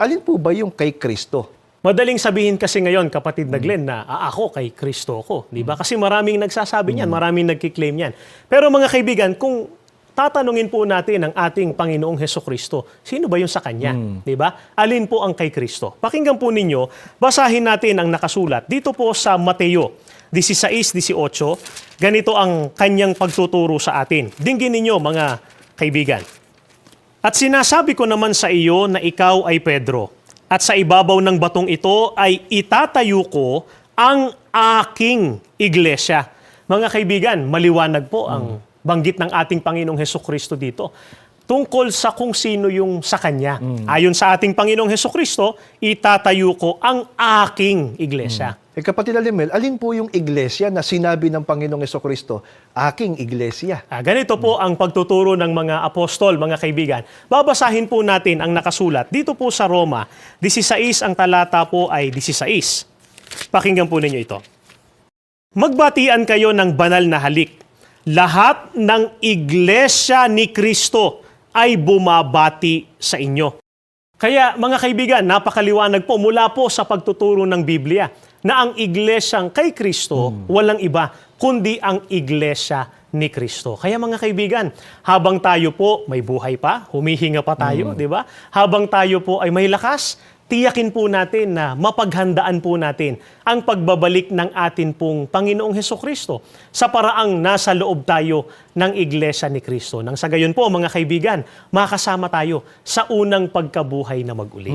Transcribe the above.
Alin po ba yung kay Kristo? Madaling sabihin kasi ngayon, kapatid na Glenn, na ako kay Kristo ko. Di ba? Kasi maraming nagsasabi niyan, maraming nagkiklaim niyan. Pero mga kaibigan, kung tatanungin po natin ang ating Panginoong Hesukristo, sino ba yung sa Kanya? Di ba? Alin po ang kay Kristo? Pakinggan po ninyo, basahin natin ang nakasulat. Dito po sa Mateo 16:18, ganito ang kanyang pagtuturo sa atin. Dinggin ninyo mga kaibigan. At sinasabi ko naman sa iyo na ikaw ay Pedro, at sa ibabaw ng batong ito ay itatayo ko ang aking iglesia. Mga kaibigan, maliwanag po ang banggit ng ating Panginoong Hesukristo dito. Tungkol sa kung sino yung sa Kanya. Ayon sa ating Panginoong Hesukristo, itatayo ko ang aking iglesia. Kapatid Alimel, alin po yung iglesia na sinabi ng Panginoong Hesukristo, aking iglesia? Ganito po ang pagtuturo ng mga apostol, mga kaibigan. Babasahin po natin ang nakasulat. Dito po sa Roma, 16, ang talata po ay 16. Pakinggan po ninyo ito. Magbatian kayo ng banal na halik. Lahat ng iglesia ni Kristo ay bumabati sa inyo. Kaya mga kaibigan, napakaliwanag po mula po sa pagtuturo ng Biblia na ang iglesyang kay Kristo walang iba kundi ang iglesia ni Kristo. Kaya mga kaibigan, habang tayo po may buhay pa, humihinga pa tayo, di ba? Habang tayo po ay may lakas, tiyakin po natin na mapaghandaan po natin ang pagbabalik ng atin pong Panginoong Hesukristo sa paraang nasa loob tayo ng Iglesia ni Kristo. Nang sa gayon po, mga kaibigan, makasama tayo sa unang pagkabuhay na mag-uli.